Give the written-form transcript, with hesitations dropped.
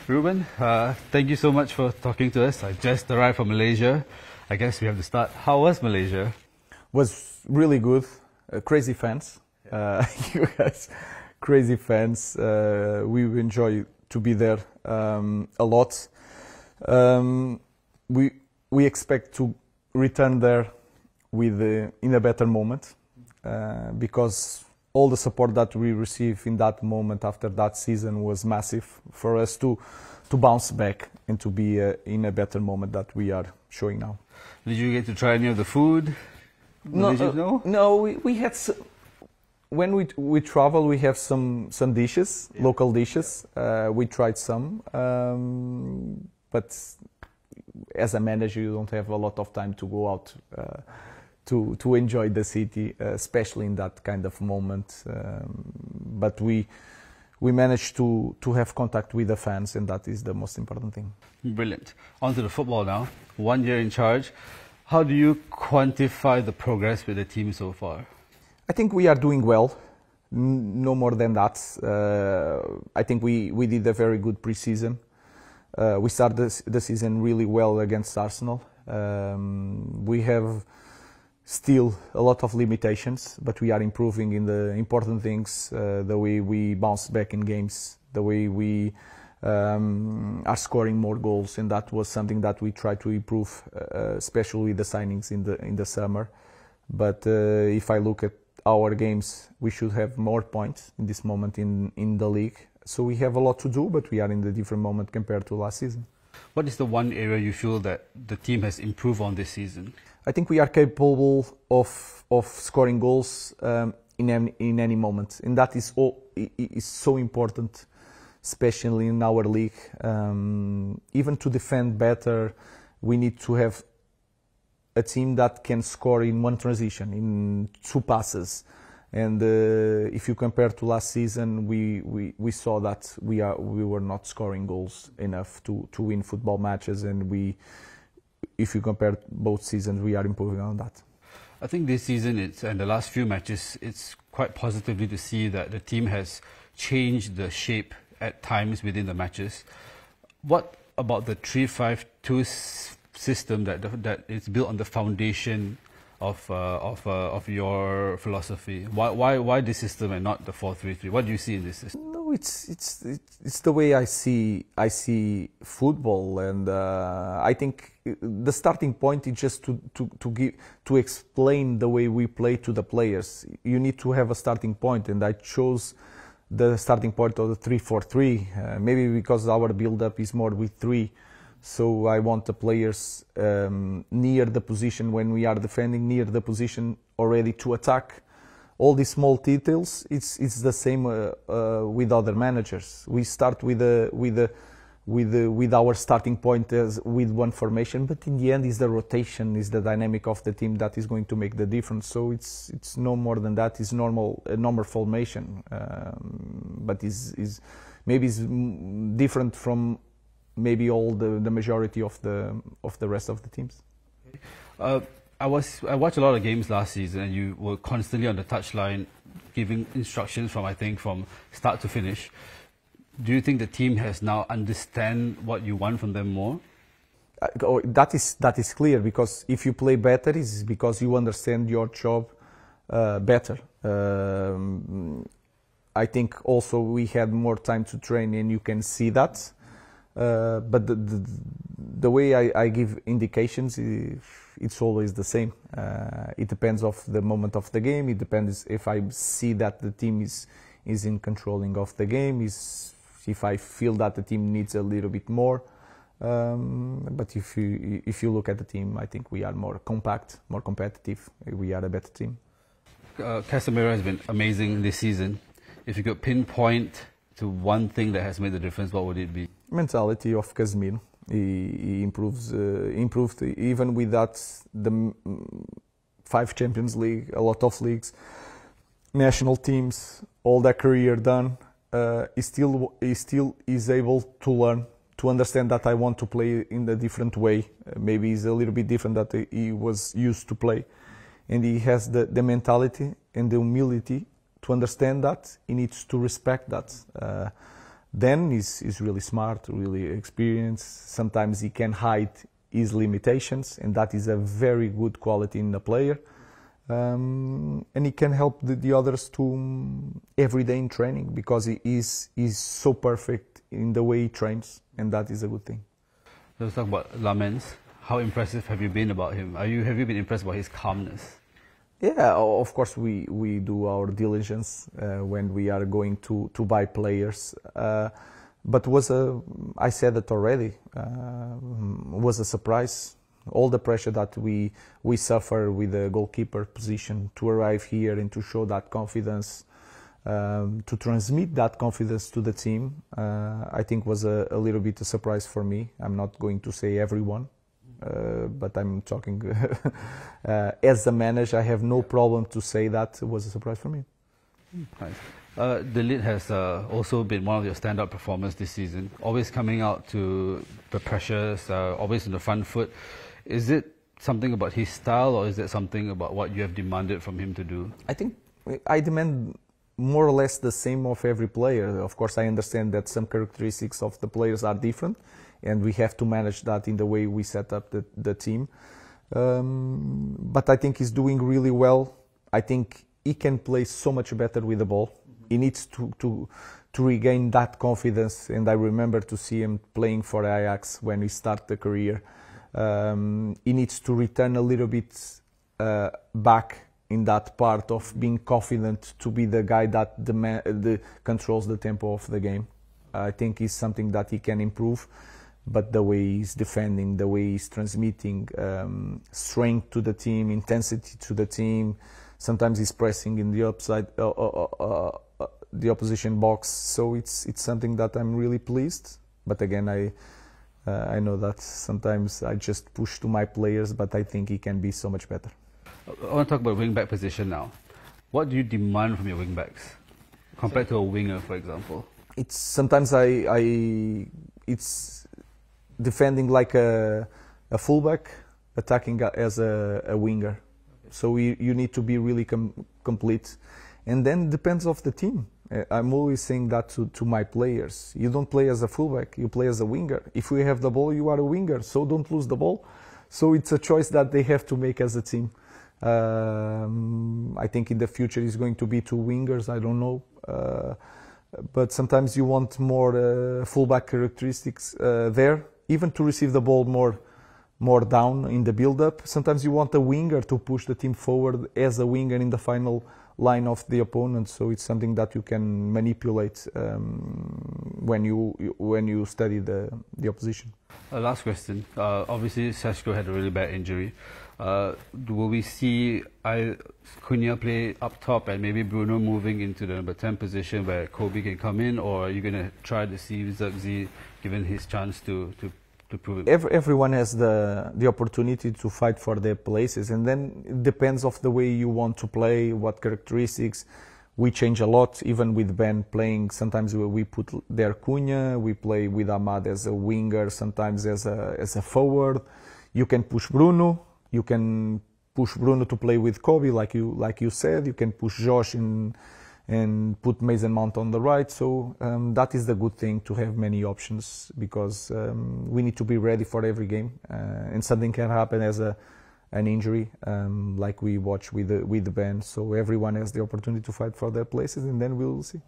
Ruben, thank you so much for talking to us. I just arrived from Malaysia. I guess we have to start. How was Malaysia? Was really good. Crazy fans. You guys, crazy fans. We enjoy to be there a lot. We expect to return there with in a better moment because all the support that we received in that moment after that season was massive for us to bounce back and to be in a better moment that we are showing now. Did you get to try any of the food? No, we had when we travel we have some dishes, local dishes. We tried some, but as a manager you don't have a lot of time to go out to enjoy the city, especially in that kind of moment. But we managed to have contact with the fans, and that is the most important thing. Brilliant. On to the football now. 1 year in charge. How do you quantify the progress with the team so far? I think we are doing well. No more than that. I think we did a very good pre-season. We started the season really well against Arsenal. We have still a lot of limitations, but we are improving in the important things, the way we bounce back in games, the way we are scoring more goals, and that was something that we tried to improve, especially with the signings in the summer. But if I look at our games, we should have more points in this moment in the league. So we have a lot to do, but we are in a different moment compared to last season. What is the one area you feel that the team has improved on this season? I think we are capable of scoring goals in any moment, and that is so important, especially in our league. Even to defend better, we need to have a team that can score in one transition, in two passes. And if you compare to last season, we saw that we were not scoring goals enough to win football matches, and if you compare both seasons, we are improving on that. I think this season and the last few matches, it's quite positively to see that the team has changed the shape at times within the matches. What about the 3-5-2 system that is built on the foundation of your philosophy? Why this system and not the 4-3-3? What do you see in this system? No, it's the way I see football, and I think the starting point is just to explain the way we play to the players. You need to have a starting point, and I chose the starting point of the 3-4-3, maybe because our build-up is more with three. So I want the players near the position when we are defending, near the position already to attack. All these small details, it's the same with other managers. We start with our starting point as with one formation, but in the end, is the rotation, is the dynamic of the team that is going to make the difference. So it's no more than that. It's normal formation, but is maybe is different from maybe all the majority of the rest of the teams. I watched a lot of games last season, and you were constantly on the touchline giving instructions from start to finish. Do you think the team has now understand what you want from them more? That is clear, because if you play better, it's because you understand your job better. I think also we had more time to train, and you can see that. But the way I give indications, it's always the same. It depends of the moment of the game. It depends if I see that the team is in controlling of the game. If I feel that the team needs a little bit more. But if you look at the team, I think we are more compact, more competitive. We are a better team. Casemiro has been amazing this season. If you could pinpoint to one thing that has made the difference, what would it be? Mentality of Casemiro. He improved even with that, the 5 Champions League, a lot of leagues, national teams, all that career done. He still is able to learn, to understand that I want to play in a different way. Maybe it's a little bit different that he was used to play, and he has the mentality and the humility to understand that he needs to respect that. Then he's really smart, really experienced. Sometimes he can hide his limitations, and that is a very good quality in a player. And he can help the others to every day in training, because he is so perfect in the way he trains, and that is a good thing. Let's talk about Lammens. How impressive have you been about him? Have you been impressed by his calmness? Yeah, of course we do our diligence when we are going to buy players. But I said it already, was a surprise. All the pressure that we suffer with the goalkeeper position to arrive here and to show that confidence, to transmit that confidence to the team, I think was a little bit a surprise for me. I'm not going to say everyone, but I'm talking as a manager. I have no problem to say that it was a surprise for me. Nice. The Ligt has also been one of your standout performers this season, always coming out to the pressures, always in the front foot. Is it something about his style, or is it something about what you have demanded from him to do? I think I demand more or less the same of every player. Of course, I understand that some characteristics of the players are different, and we have to manage that in the way we set up the team. But I think he's doing really well. I think he can play so much better with the ball. He needs to regain that confidence, and I remember to see him playing for Ajax when he started the career. He needs to return a little bit back in that part of being confident to be the guy that controls the tempo of the game. I think it's something that he can improve, but the way he's defending, the way he's transmitting strength to the team, intensity to the team, sometimes he's pressing in the the opposition box, so it's something that I'm really pleased. But again, I know that sometimes I just push to my players, but I think he can be so much better. I want to talk about wing-back position now. What do you demand from your wing-backs compared to a winger, for example? It's sometimes it's defending like a fullback, attacking as a winger. So you need to be really complete, and then depends of the team. I'm always saying that to my players. You don't play as a fullback, you play as a winger. If we have the ball, you are a winger, so don't lose the ball. So it's a choice that they have to make as a team. I think in the future it's going to be two wingers, I don't know. But sometimes you want more fullback characteristics there, even to receive the ball more down in the build-up. Sometimes you want a winger to push the team forward as a winger in the final line of the opponent, so it's something that you can manipulate when you study the opposition. Last question. Obviously, Sosial had a really bad injury. Will we see Cunha play up top and maybe Bruno moving into the number 10 position where Kobe can come in, or are you going to try to see Zirkzee given his chance to prove it? Everyone has the opportunity to fight for their places, and then it depends of the way you want to play, what characteristics. We change a lot, even with Ben playing. Sometimes we put there Cunha, we play with Ahmad as a winger, sometimes as a forward. You can push Bruno, you can push Bruno to play with Kobe, like you said. You can push Josh in and put Mason Mount on the right. So that is the good thing, to have many options, because we need to be ready for every game, and something can happen as an injury, like we watch with the band. So everyone has the opportunity to fight for their places, and then we'll see.